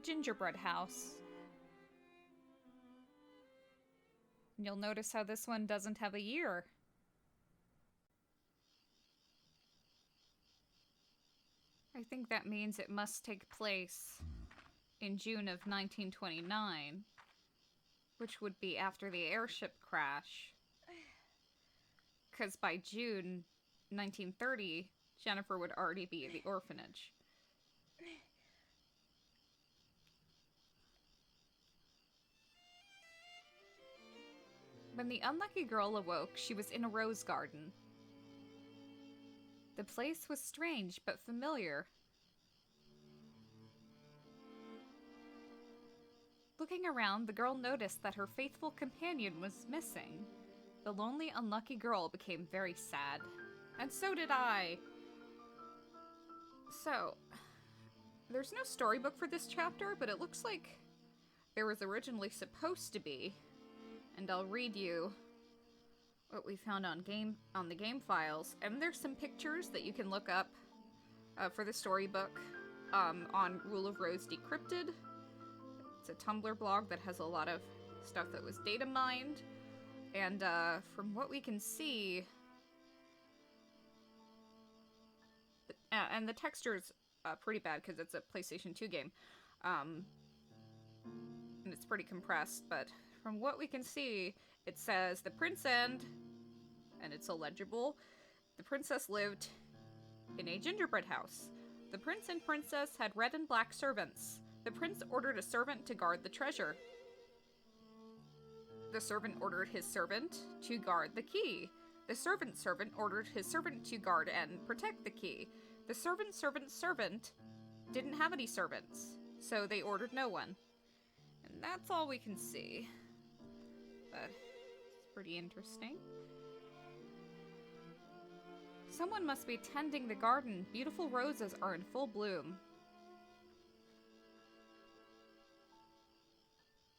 Gingerbread House. And you'll notice how this one doesn't have a year. I think that means it must take place in June of 1929, which would be after the airship crash. Because by June 1930, Jennifer would already be at the orphanage. When the unlucky girl awoke, she was in a rose garden. The place was strange but familiar. Looking around, the girl noticed that her faithful companion was missing. The lonely, unlucky girl became very sad. And so did I! So, there's no storybook for this chapter, but it looks like there was originally supposed to be. And I'll read you what we found on the game files. And there's some pictures that you can look up for the storybook on Rule of Rose Decrypted. It's a Tumblr blog that has a lot of stuff that was data mined. And from what we can see... and the texture's pretty bad because it's a PlayStation 2 game. And it's pretty compressed, but from what we can see, it says, the prince and it's illegible, the princess lived in a gingerbread house. The prince and princess had red and black servants. The prince ordered a servant to guard the treasure. The servant ordered his servant to guard the key. The servant ordered his servant to guard and protect the key. The servant didn't have any servants, so they ordered no one. And that's all we can see. But it's pretty interesting. Someone must be tending the garden. Beautiful roses are in full bloom.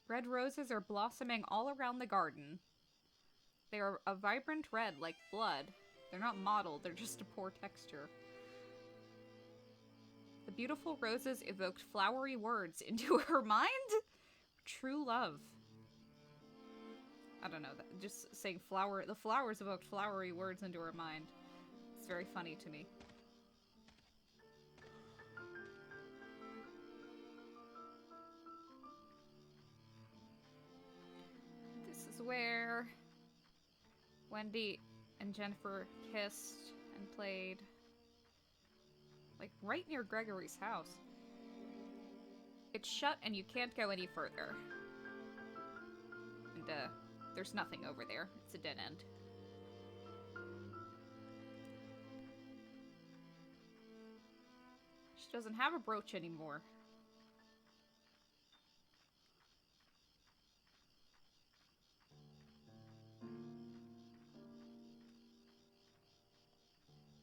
Red roses are blossoming all around the garden. They are a vibrant red like blood. They're not mottled, they're just a poor texture. The beautiful roses evoked flowery words into her mind? True love. I don't know, just saying the flowers evoked flowery words into her mind. It's very funny to me. This is where Wendy and Jennifer kissed and played. Like, right near Gregory's house. It's shut and you can't go any further. And, there's nothing over there. It's a dead end. She doesn't have a brooch anymore.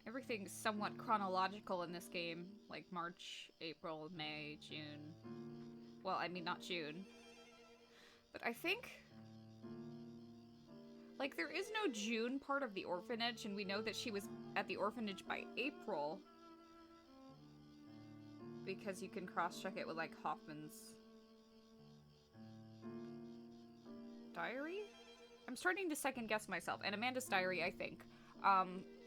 Everything's somewhat chronological in this game. Like March, April, May, June. Well, I mean, not June. But I think... like, there is no June part of the orphanage, and we know that she was at the orphanage by April. Because you can cross-check it with, like, Hoffman's diary? I'm starting to second-guess myself. And Amanda's diary, I think.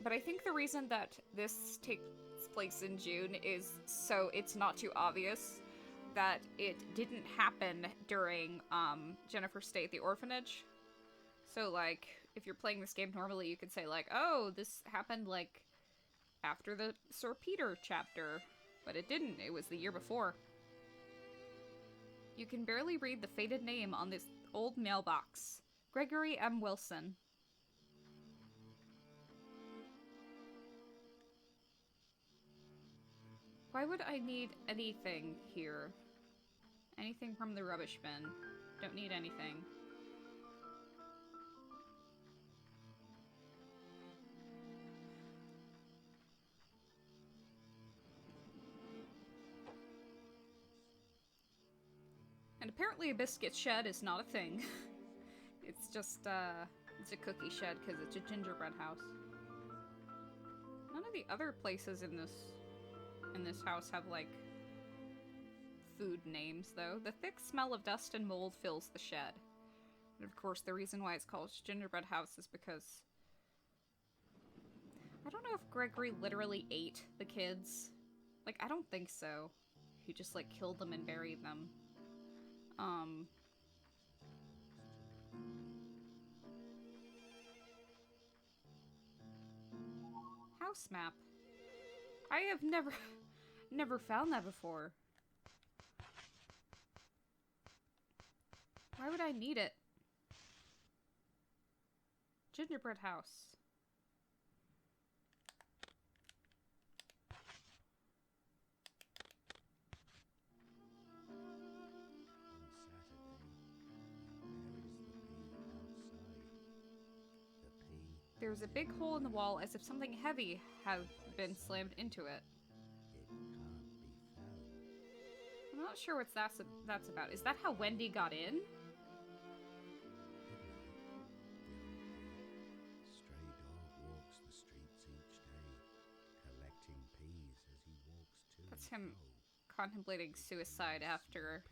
But I think the reason that this takes place in June is so it's not too obvious that it didn't happen during, Jennifer's stay at the orphanage. So, like, if you're playing this game normally, you could say, like, oh, this happened, like, after the Sir Peter chapter. But it didn't. It was the year before. You can barely read the faded name on this old mailbox. Gregory M. Wilson. Why would I need anything here? Anything from the rubbish bin. Don't need anything. And apparently a biscuit shed is not a thing. It's just, it's a cookie shed because it's a gingerbread house. None of the other places in this house have, like, food names, though. The thick smell of dust and mold fills the shed. And of course, the reason why it's called Gingerbread House is because... I don't know if Gregory literally ate the kids. Like, I don't think so. He just, like, killed them and buried them. House map. I have never found that before. Why would I need it? Gingerbread House. There's a big hole in the wall as if something heavy had been slammed into it. I'm not sure what that's about. Is that how Wendy got in? Stray dog walks the streets each day, collecting peas as he walks to. That's him contemplating suicide after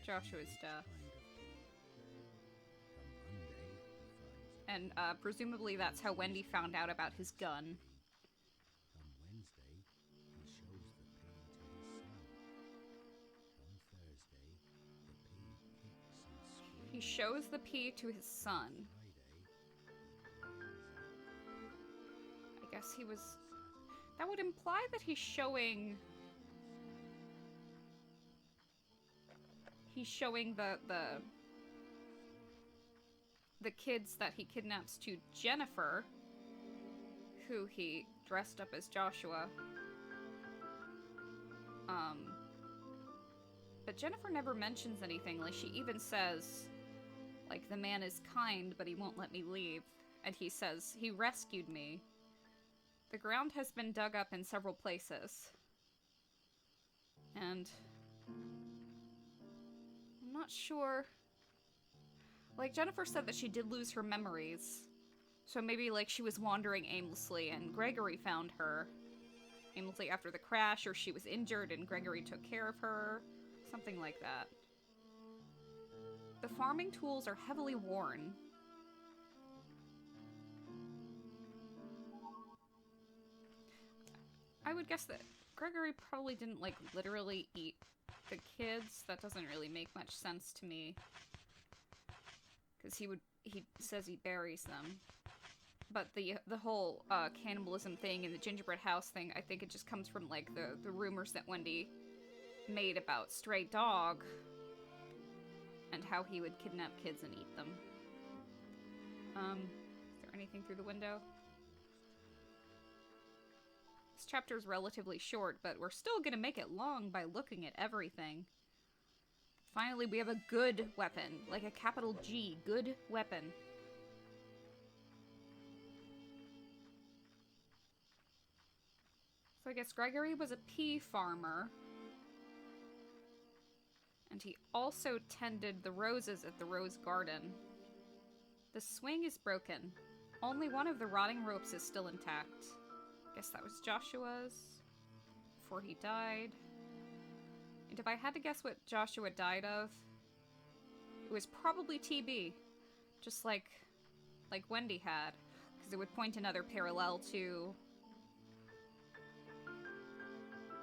Joshua's death. And presumably that's how Wendy found out about his gun. On Wednesday, he shows the pea to his son. On Thursday, the pea kicks and screams. He shows the pea to his son. I guess he was... That would imply that he's showing... He's showing the kids that he kidnaps to Jennifer, who he dressed up as Joshua. But Jennifer never mentions anything. Like, she even says, like, the man is kind, but he won't let me leave. And he says, he rescued me. The ground has been dug up in several places. And... I'm not sure... Like, Jennifer said that she did lose her memories. So maybe, like, she was wandering aimlessly and Gregory found her aimlessly after the crash, or she was injured and Gregory took care of her. Something like that. The farming tools are heavily worn. I would guess that Gregory probably didn't, like, literally eat the kids. That doesn't really make much sense to me. Because he says he buries them. But the whole cannibalism thing and the gingerbread house thing, I think it just comes from, like, the rumors that Wendy made about stray dog and how he would kidnap kids and eat them. Is there anything through the window? This chapter is relatively short, but we're still gonna make it long by looking at everything. Finally, we have a good weapon. Like a capital G. Good weapon. So I guess Gregory was a pea farmer. And he also tended the roses at the rose garden. The swing is broken. Only one of the rotting ropes is still intact. Guess that was Joshua's before he died. And if I had to guess what Joshua died of, it was probably TB. Just like Wendy had. Because it would point another parallel to...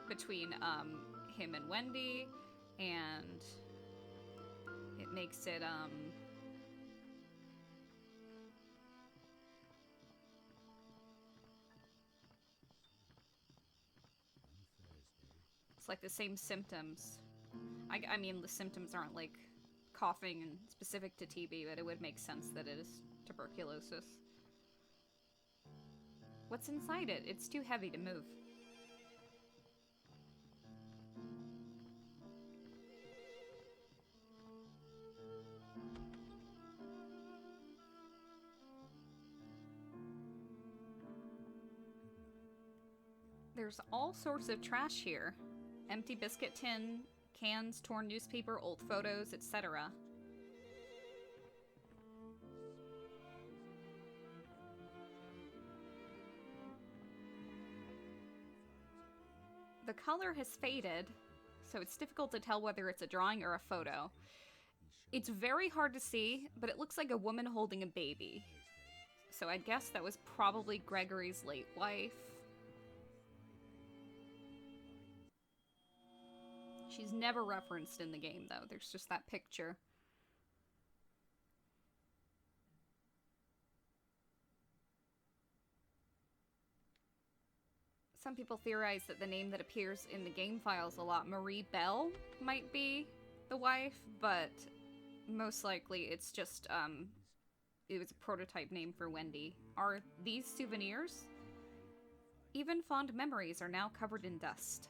between him and Wendy, and it makes it it's like the same symptoms. I mean, the symptoms aren't like coughing and specific to TB, but it would make sense that it is tuberculosis. What's inside it? It's too heavy to move. There's all sorts of trash here. Empty biscuit tin, cans, torn newspaper, old photos, etc. The color has faded, so it's difficult to tell whether it's a drawing or a photo. It's very hard to see, but it looks like a woman holding a baby. So I guess that was probably Gregory's late wife. She's never referenced in the game, though. There's just that picture. Some people theorize that the name that appears in the game files a lot, Marie Bell, might be the wife, but most likely it's just, it was a prototype name for Wendy. Are these souvenirs? Even fond memories are now covered in dust.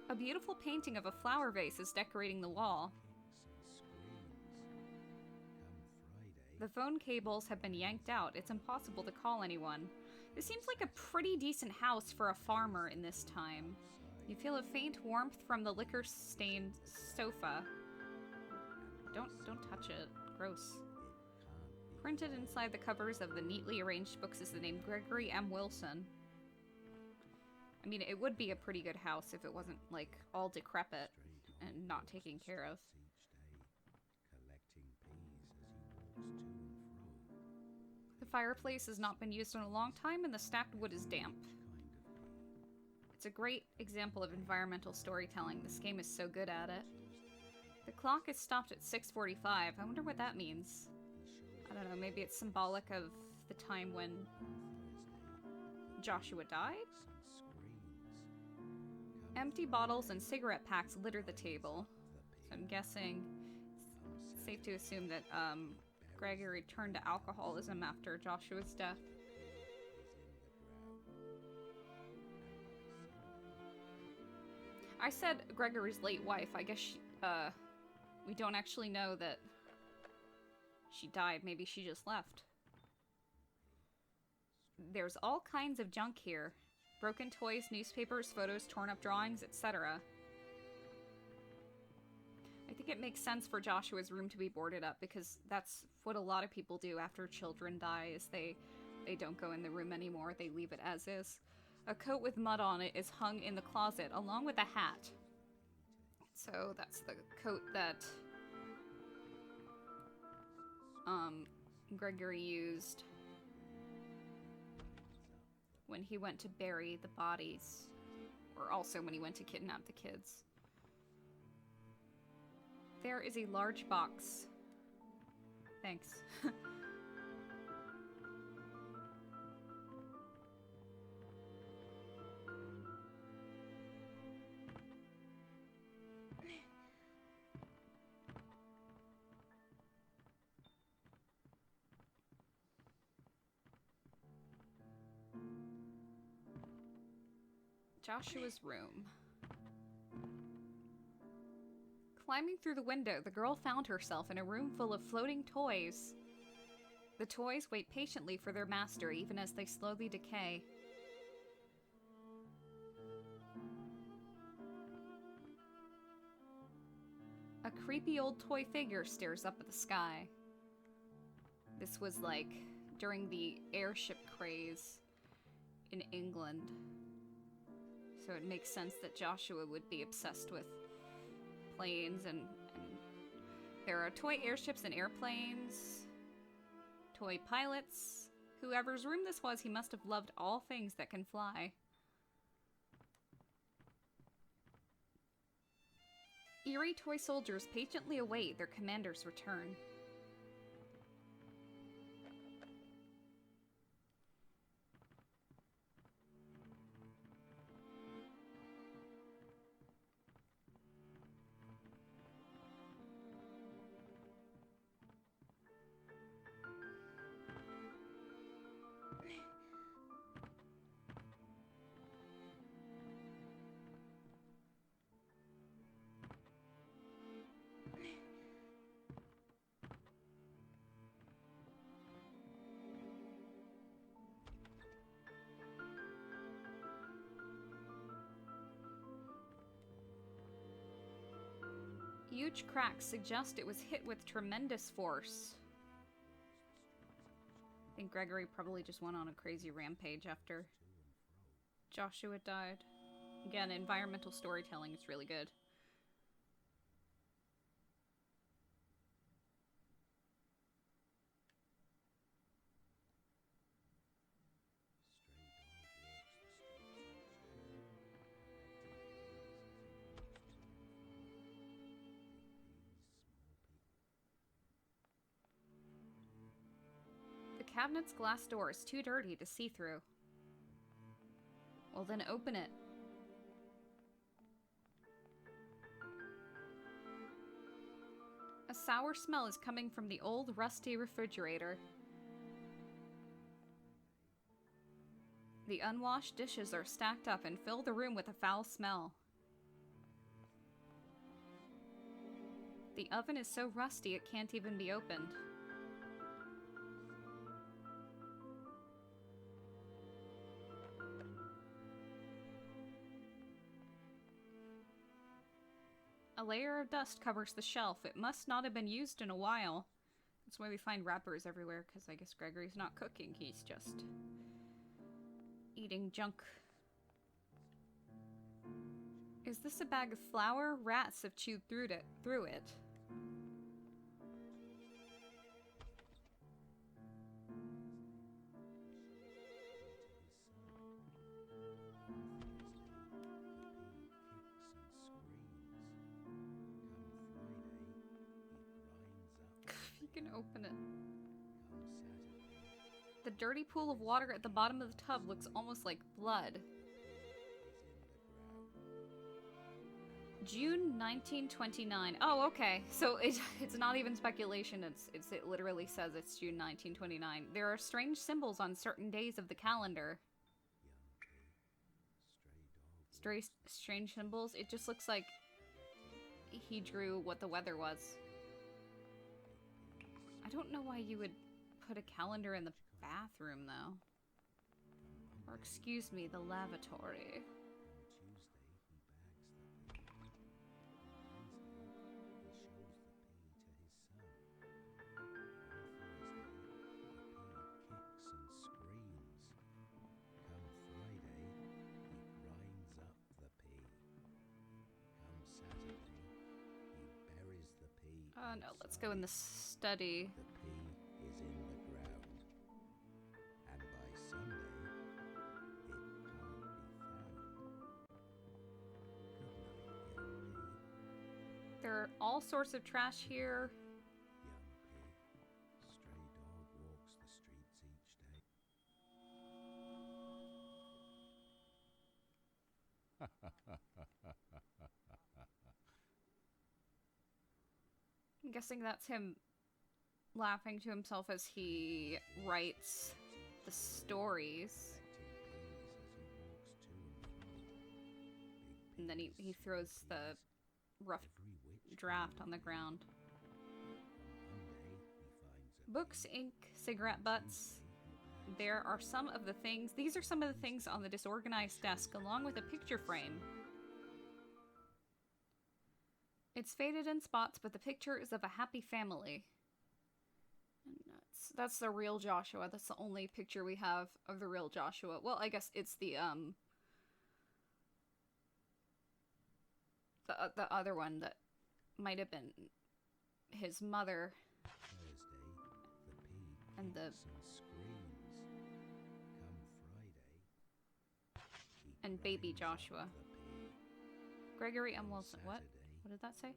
A beautiful painting of a flower vase is decorating the wall. The phone cables have been yanked out. It's impossible to call anyone. This seems like a pretty decent house for a farmer in this time. You feel a faint warmth from the liquor-stained sofa. Don't touch it. Gross. Printed inside the covers of the neatly arranged books is the name Gregory M. Wilson. I mean, it would be a pretty good house if it wasn't, like, all decrepit and not taken care of. The fireplace has not been used in a long time and the stacked wood is damp. It's a great example of environmental storytelling. This game is so good at it. The clock is stopped at 6:45. I wonder what that means. I don't know, maybe it's symbolic of the time when Joshua died? Empty bottles and cigarette packs litter the table. So I'm guessing it's safe to assume that Gregory turned to alcoholism after Joshua's death. I said Gregory's late wife. I guess we don't actually know that she died. Maybe she just left. There's all kinds of junk here. Broken toys, newspapers, photos, torn up drawings, etc. I think it makes sense for Joshua's room to be boarded up because that's what a lot of people do after children die, is they don't go in the room anymore, they leave it as is. A coat with mud on it is hung in the closet along with a hat. So that's the coat that Gregory used when he went to bury the bodies, or also when he went to kidnap the kids. There is a large box. Thanks. Joshua's room. Climbing through the window, the girl found herself in a room full of floating toys. The toys wait patiently for their master, even as they slowly decay. A creepy old toy figure stares up at the sky. This was like during the airship craze in England. So it makes sense that Joshua would be obsessed with planes and there are toy airships and airplanes, toy pilots. Whoever's room this was, he must have loved all things that can fly. Eerie toy soldiers patiently await their commander's return. Huge cracks suggest it was hit with tremendous force. I think Gregory probably just went on a crazy rampage after Joshua died. Again, environmental storytelling is really good. The cabinet's glass door is too dirty to see through. Well, then open it. A sour smell is coming from the old, rusty refrigerator. The unwashed dishes are stacked up and fill the room with a foul smell. The oven is so rusty it can't even be opened. A layer of dust covers the shelf. It must not have been used in a while. That's why we find wrappers everywhere, because I guess Gregory's not cooking. He's just eating junk. Is this a bag of flour? Rats have chewed through it. You can open it. The dirty pool of water at the bottom of the tub looks almost like blood. June 1929. Oh, okay. So it's not even speculation. It literally says it's June 1929. There are strange symbols on certain days of the calendar. Strange symbols. It just looks like he drew what the weather was. I don't know why you would put a calendar in the bathroom, though. Or, excuse me, the lavatory. Oh no, let's go in the study. The pea is in the ground, and by Sunday it can't be found. Good night, young pea. There are all sorts of trash here. Young pea, stray dog walks the streets each day. I'm guessing that's him laughing to himself as he writes the stories. And then he throws the rough draft on the ground. Books, ink, cigarette butts. There are some of the things. These are some of the things on the disorganized desk, along with a picture frame. It's faded in spots, but the picture is of a happy family. And that's the real Joshua. That's the only picture we have of the real Joshua. Well, I guess it's the other one that might have been his mother. And the and baby Joshua. Gregory M. Wilson. What? What did that say?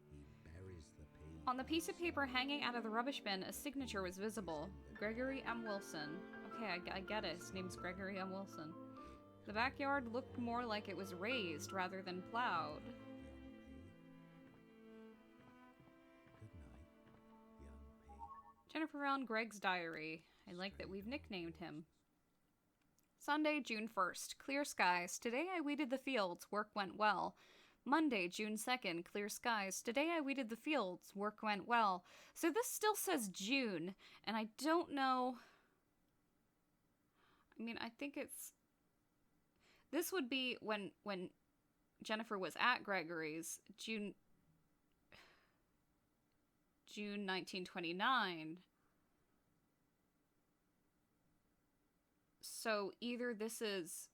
On the piece of paper hanging out of the rubbish bin, a signature was visible. Gregory M. Wilson. Okay, I get it. His name's Gregory M. Wilson. The backyard looked more like it was raised rather than plowed. Jennifer found Greg's diary. I like that we've nicknamed him. Sunday, June 1st. Clear skies. Today I weeded the fields. Work went well. Monday, June 2nd. Clear skies. Today I weeded the fields. Work went well. So this still says June, and I don't know. I mean, I think it's... This would be when Jennifer was at Gregory's, June 1929. So either this is...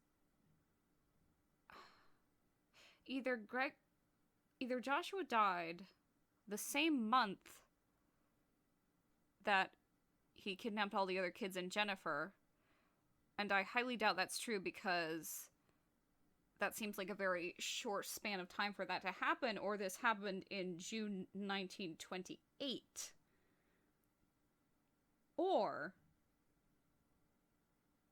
Either Joshua died the same month that he kidnapped all the other kids and Jennifer, and I highly doubt that's true because that seems like a very short span of time for that to happen, or this happened in June 1928. Or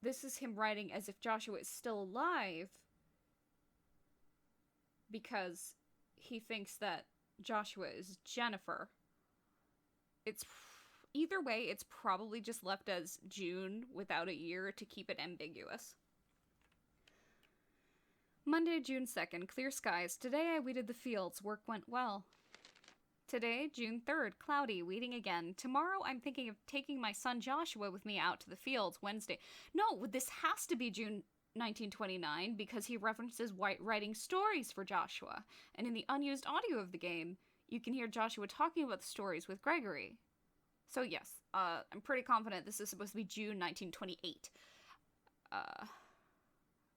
this is him writing as if Joshua is still alive because he thinks that Joshua is Jennifer. It's either way, it's probably just left as June without a year to keep it ambiguous. Monday, June 2nd, clear skies. Today I weeded the fields. Work went well. Today, June 3rd, cloudy, weeding again. Tomorrow I'm thinking of taking my son Joshua with me out to the fields. Wednesday. No, this has to be June 1929 because he references writing stories for Joshua. And in the unused audio of the game, you can hear Joshua talking about the stories with Gregory. So yes, I'm pretty confident this is supposed to be June 1928.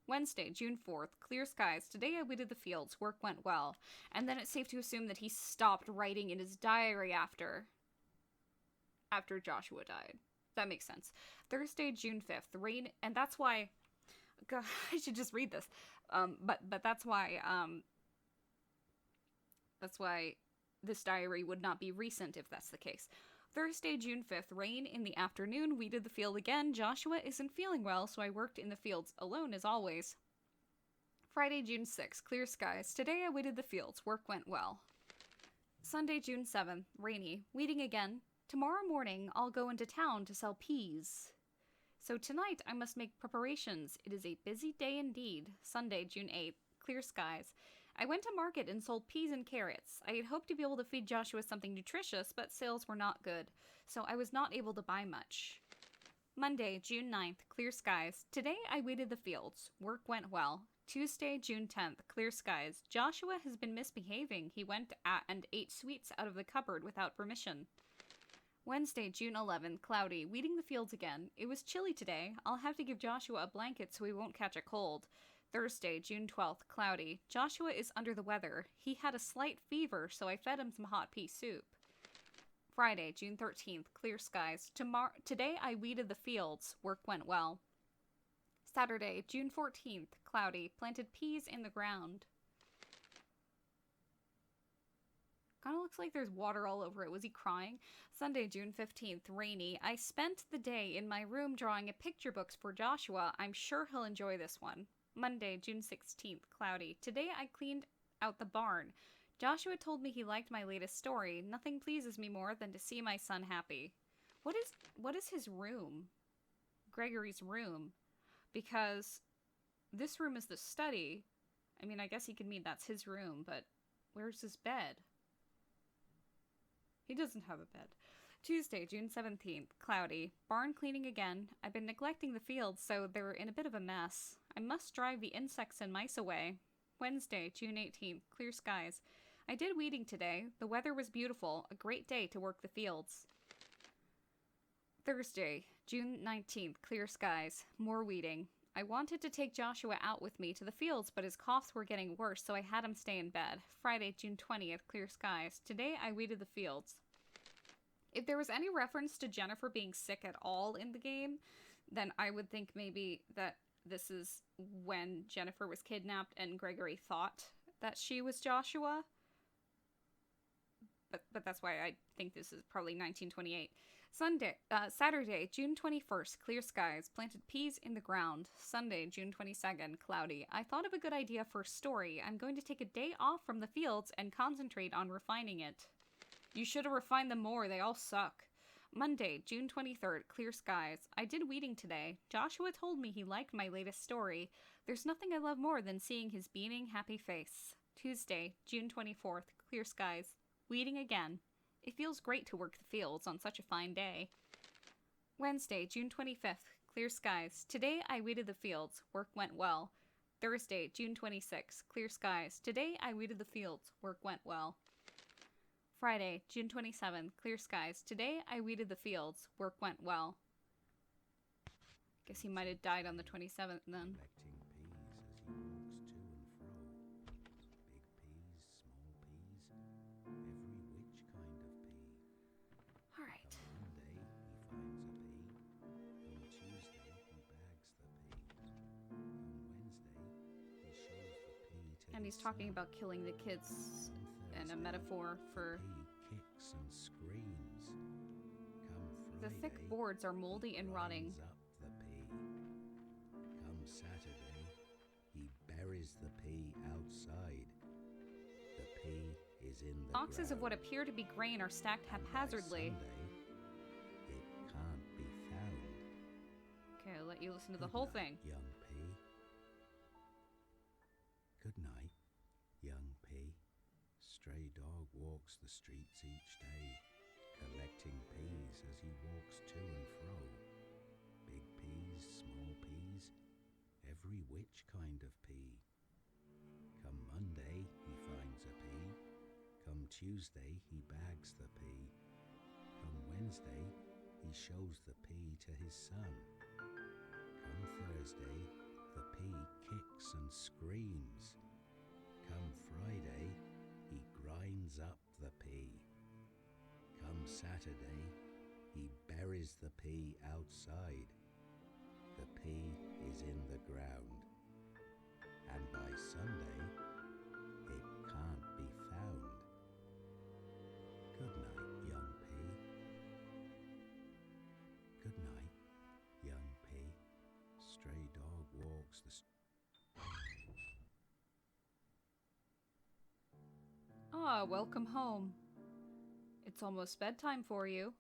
Wednesday, June 4th, clear skies. Today I weeded the fields. Work went well. And then it's safe to assume that he stopped writing in his diary after Joshua died. That makes sense. Thursday, June 5th, rain, and that's why... God, I should just read this. But that's why this diary would not be recent if that's the case. Thursday, June 5th, rain in the afternoon, weeded the field again. Joshua isn't feeling well, so I worked in the fields alone as always. Friday, June 6th, clear skies. Today I weeded the fields. Work went well. Sunday, June 7th, rainy, weeding again. Tomorrow morning I'll go into town to sell peas. So tonight I must make preparations. It is a busy day indeed. Sunday, June 8th, clear skies. I went to market and sold peas and carrots. I had hoped to be able to feed Joshua something nutritious, but sales were not good, so I was not able to buy much. Monday, June 9th, clear skies. Today I weeded the fields. Work went well. Tuesday, June 10th, clear skies. Joshua has been misbehaving. He went and ate sweets out of the cupboard without permission. Wednesday, June 11th, cloudy, weeding the fields again. It was chilly today. I'll have to give Joshua a blanket so he won't catch a cold. Thursday, June 12th, cloudy. Joshua is under the weather. He had a slight fever, so I fed him some hot pea soup. Friday, June 13th, clear skies. Today I weeded the fields. Work went well. Saturday, June 14th, cloudy. Planted peas in the ground. Kind of looks like there's water all over it. Was he crying? Sunday, June 15th, rainy. I spent the day in my room drawing a picture book for Joshua. I'm sure he'll enjoy this one. Monday, June 16th, cloudy. Today I cleaned out the barn. Joshua told me he liked my latest story. Nothing pleases me more than to see my son happy. What is his room? Gregory's room. Because this room is the study. I mean, I guess he could mean that's his room, but where's his bed? He doesn't have a bed. Tuesday, June 17th, cloudy. Barn cleaning again. I've been neglecting the fields, so they're in a bit of a mess. I must drive the insects and mice away. Wednesday, June 18th, clear skies. I did weeding today. The weather was beautiful. A great day to work the fields. Thursday, June 19th, clear skies. More weeding. I wanted to take Joshua out with me to the fields, but his coughs were getting worse, so I had him stay in bed. Friday, June 20th, clear skies. Today I weeded the fields. If there was any reference to Jennifer being sick at all in the game, then I would think maybe that this is when Jennifer was kidnapped and Gregory thought that she was Joshua. But that's why I think this is probably 1928. Saturday, June 21st, clear skies. Planted peas in the ground. Sunday, June 22nd, cloudy. I thought of a good idea for a story. I'm going to take a day off from the fields and concentrate on refining it. You should have refined them more. They all suck. Monday, June 23rd, clear skies. I did weeding today. Joshua told me he liked my latest story. There's nothing I love more than seeing his beaming, happy face. Tuesday, June 24th, clear skies. Weeding again. It feels great to work the fields on such a fine day. Wednesday, June 25th, clear skies. Today I weeded the fields. Work went well. Thursday, June 26th, clear skies. Today I weeded the fields. Work went well. Friday, June 27th, clear skies. Today I weeded the fields. Work went well. Guess he might have died on the 27th then. Collecting peas as he walks to and fro. Big peas, small peas, every which kind of pea. Alright. Come Monday, he finds a pea. Come Tuesday, he bags the pea. Come Wednesday, he shows the pea to And he's his talking son. about killing the kids On and a Thursday, metaphor for the pea kicks and screams. Come the Friday, thick boards are moldy and rotting. grinds up the pea. Come Saturday, he buries the pea outside. The pea is in the Boxes of what ground. appear to be grain are stacked And by haphazardly. Sunday, it can't be found. Okay, I'll let you listen to the Good whole night, thing. young pea. Good night, young pea. Stray dog walks the streets each day, collecting peas as he walks to and fro. Big peas, small peas, every which kind of pea. Come Monday, he finds a pea. Come Tuesday, he bags the pea. Come Wednesday, he shows the pea to his son. Come Thursday, the pea kicks and screams. Come Friday, he grinds up the pea. Come Saturday, he buries the pea outside. The pea is in the ground. And by Sunday, it can't be found. Good night, young pea. Good night, young pea. Stray dog walks the Ah, welcome home. It's almost bedtime for you.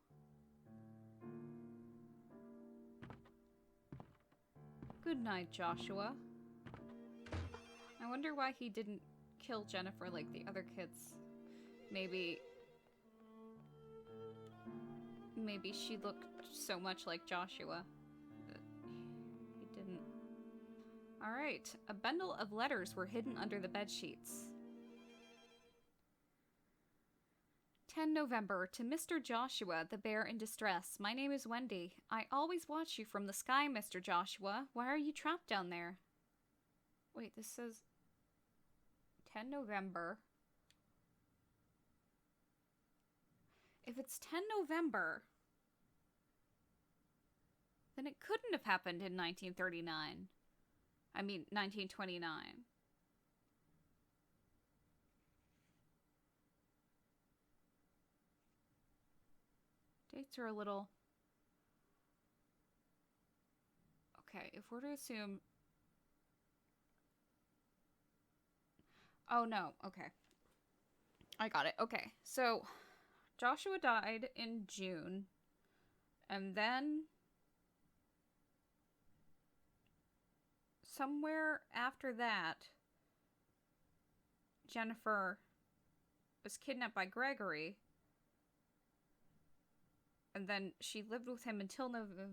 Good night, Joshua. I wonder why he didn't kill Jennifer like the other kids. Maybe she looked so much like Joshua that he didn't. Alright, a bundle of letters were hidden under the bed sheets. 10 November, to Mr. Joshua, the bear in distress. My name is Wendy. I always watch you from the sky, Mr. Joshua. Why are you trapped down there? Wait, this says 10 November. If it's 10 November, then it couldn't have happened in 1939. I mean, 1929. Dates are a little... Okay, if we're to assume... Oh, no. Okay. I got it. Okay, so Joshua died in June. And then somewhere after that, Jennifer was kidnapped by Gregory. And then she lived with him until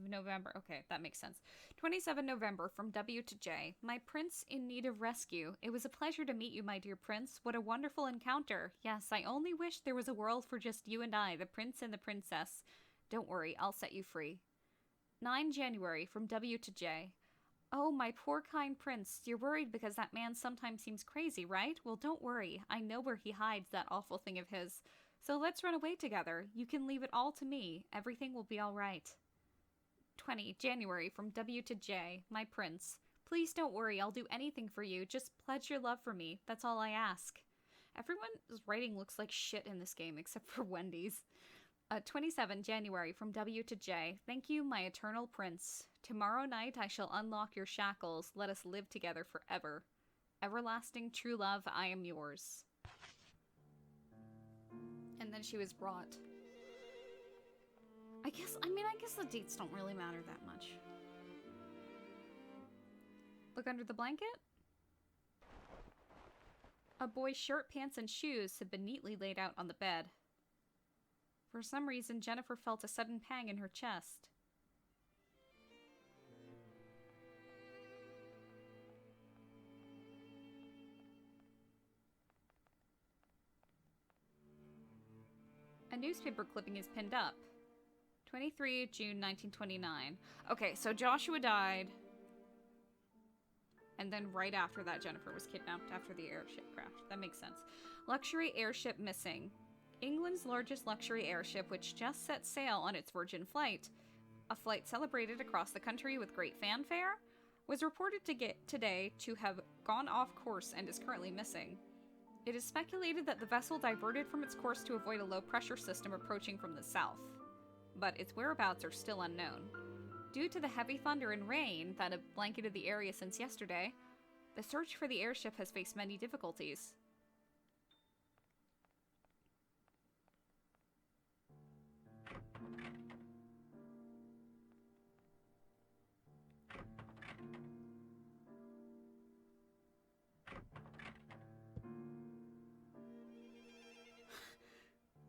November. Okay, that makes sense. 27 November, from W to J. My prince in need of rescue. It was a pleasure to meet you, my dear prince. What a wonderful encounter. Yes, I only wish there was a world for just you and I, the prince and the princess. Don't worry, I'll set you free. 9 January, from W to J. Oh, my poor kind prince. You're worried because that man sometimes seems crazy, right? Well, don't worry. I know where he hides that awful thing of his. So let's run away together. You can leave it all to me. Everything will be all right. 20 January, from W to J. My prince. Please don't worry. I'll do anything for you. Just pledge your love for me. That's all I ask. Everyone's writing looks like shit in this game, except for Wendy's. 27 January, from W to J. Thank you, my eternal prince. Tomorrow night I shall unlock your shackles. Let us live together forever. Everlasting true love, I am yours. And then she was brought. I guess the dates don't really matter that much. Look under the blanket? A boy's shirt, pants, and shoes had been neatly laid out on the bed. For some reason, Jennifer felt a sudden pang in her chest. A newspaper clipping is pinned up. 23 June 1929. Okay, so Joshua died. And then right after that, Jennifer was kidnapped after the airship crashed. That makes sense. Luxury airship missing. England's largest luxury airship, which just set sail on its Virgin flight, a flight celebrated across the country with great fanfare, was reported today to have gone off course and is currently missing. It is speculated that the vessel diverted from its course to avoid a low-pressure system approaching from the south, but its whereabouts are still unknown. Due to the heavy thunder and rain that have blanketed the area since yesterday, the search for the airship has faced many difficulties.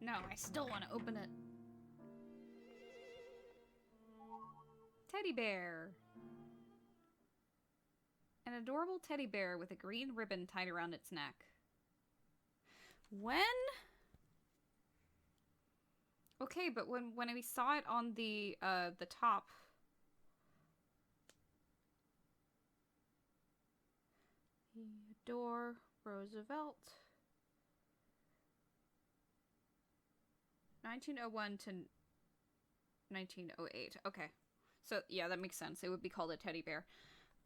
No, I still want to open it. Teddy bear. An adorable teddy bear with a green ribbon tied around its neck. When? Okay, but when we saw it on the top. Theodore Roosevelt. 1901 to 1908. Okay. So, yeah, that makes sense. It would be called a teddy bear.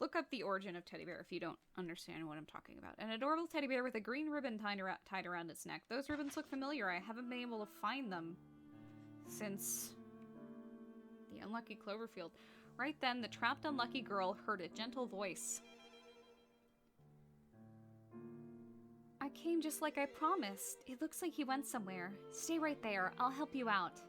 Look up the origin of teddy bear if you don't understand what I'm talking about. An adorable teddy bear with a green ribbon tied around its neck. Those ribbons look familiar. I haven't been able to find them since the unlucky Cloverfield. Right then, the trapped unlucky girl heard a gentle voice. I came just like I promised. It looks like he went somewhere. Stay right there. I'll help you out.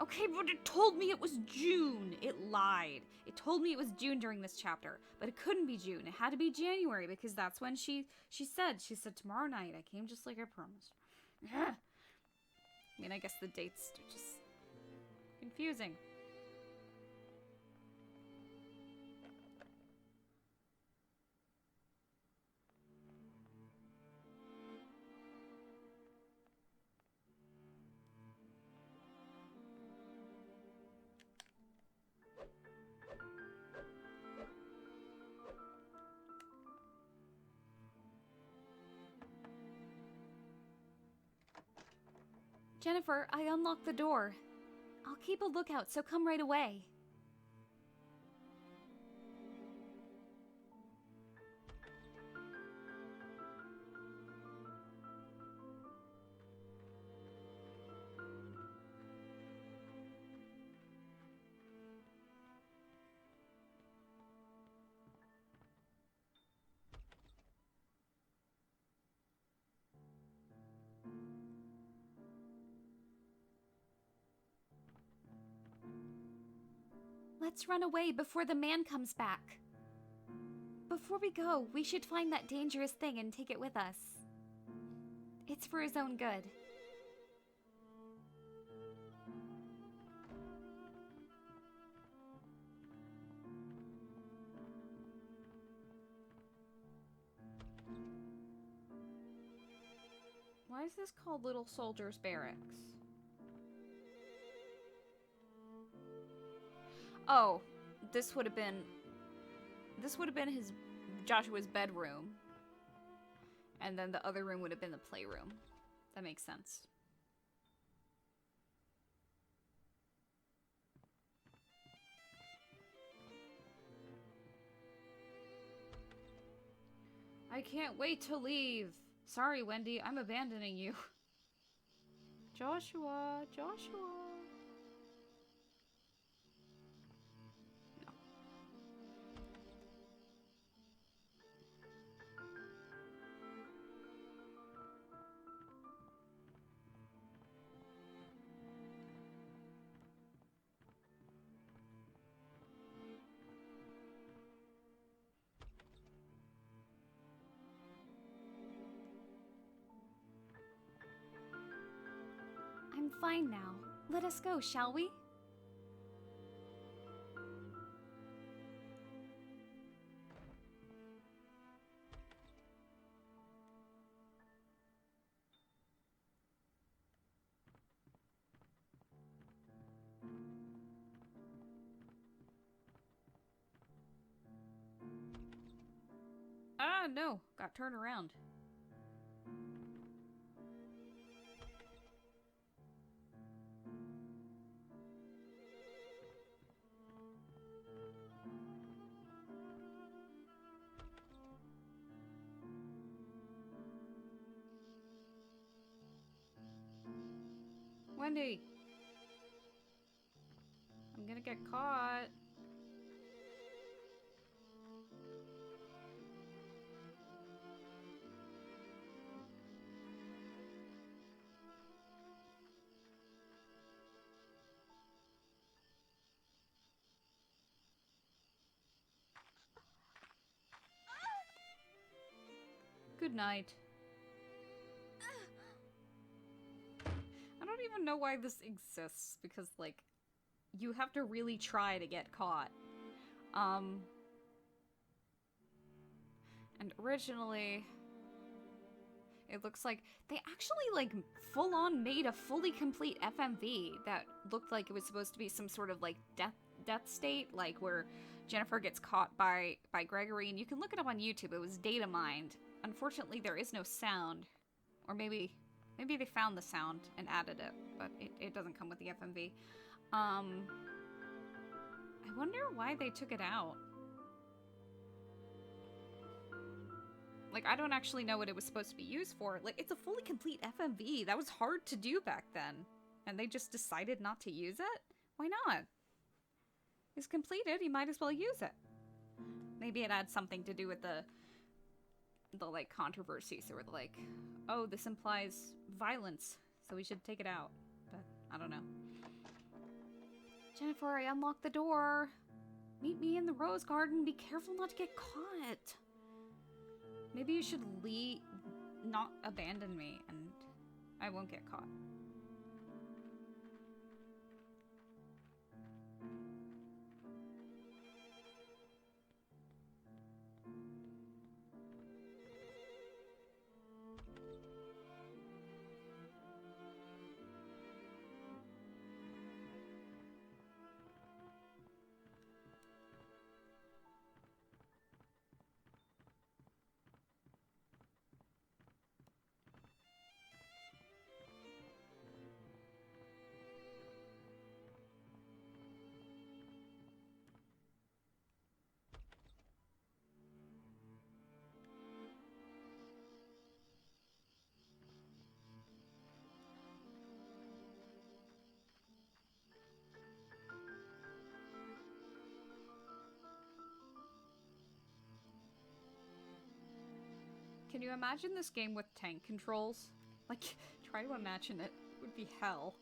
Okay, but it told me it was June. It lied. It told me it was June during this chapter, but it couldn't be June. It had to be January because that's when she said tomorrow night. I came just like I promised. I mean, I guess the dates are just confusing. Jennifer, I unlocked the door. I'll keep a lookout, so come right away. Let's run away before the man comes back. Before we go, we should find that dangerous thing and take it with us. It's for his own good. Why is this called Little Soldiers Barracks? Oh, this would have been Joshua's bedroom. And then the other room would have been the playroom. That makes sense. I can't wait to leave. Sorry, Wendy, I'm abandoning you. Joshua. I'm fine now. Let us go, shall we? Ah, no. Got turned around. Wendy! I'm gonna get caught. Good night. I don't even know why this exists, because, like, you have to really try to get caught. And originally, it looks like they actually, like, full-on made a fully complete FMV that looked like it was supposed to be some sort of, like, death state, like, where Jennifer gets caught by Gregory, and you can look it up on YouTube. It was data mined. Unfortunately, there is no sound. Or maybe they found the sound and added it, but it doesn't come with the FMV. I wonder why they took it out. Like, I don't actually know what it was supposed to be used for. Like, it's a fully complete FMV. That was hard to do back then. And they just decided not to use it? Why not? It's completed, you might as well use it. Maybe it had something to do with the like, controversies. They were like, oh, this implies violence, so we should take it out. But, I don't know. Jennifer, I unlocked the door. Meet me in the rose garden. Be careful not to get caught. Maybe you should not abandon me, and I won't get caught. Can you imagine this game with tank controls? Like, try to imagine it. It would be hell.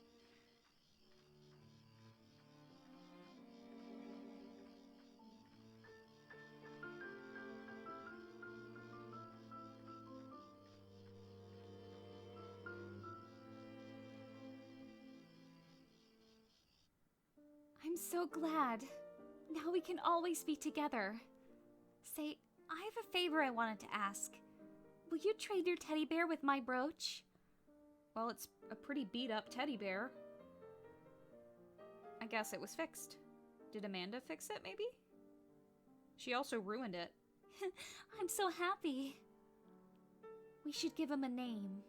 I'm so glad. Now we can always be together. Say, I have a favor I wanted to ask. Will you trade your teddy bear with my brooch? Well, it's a pretty beat-up teddy bear. I guess it was fixed. Did Amanda fix it, maybe? She also ruined it. I'm so happy. We should give him a name.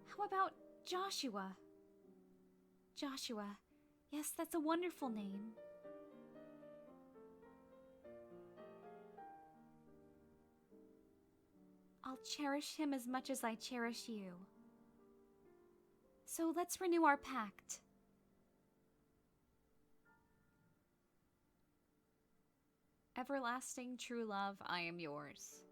How about Joshua? Joshua. Yes, that's a wonderful name. I'll cherish him as much as I cherish you. So let's renew our pact. Everlasting true love, I am yours.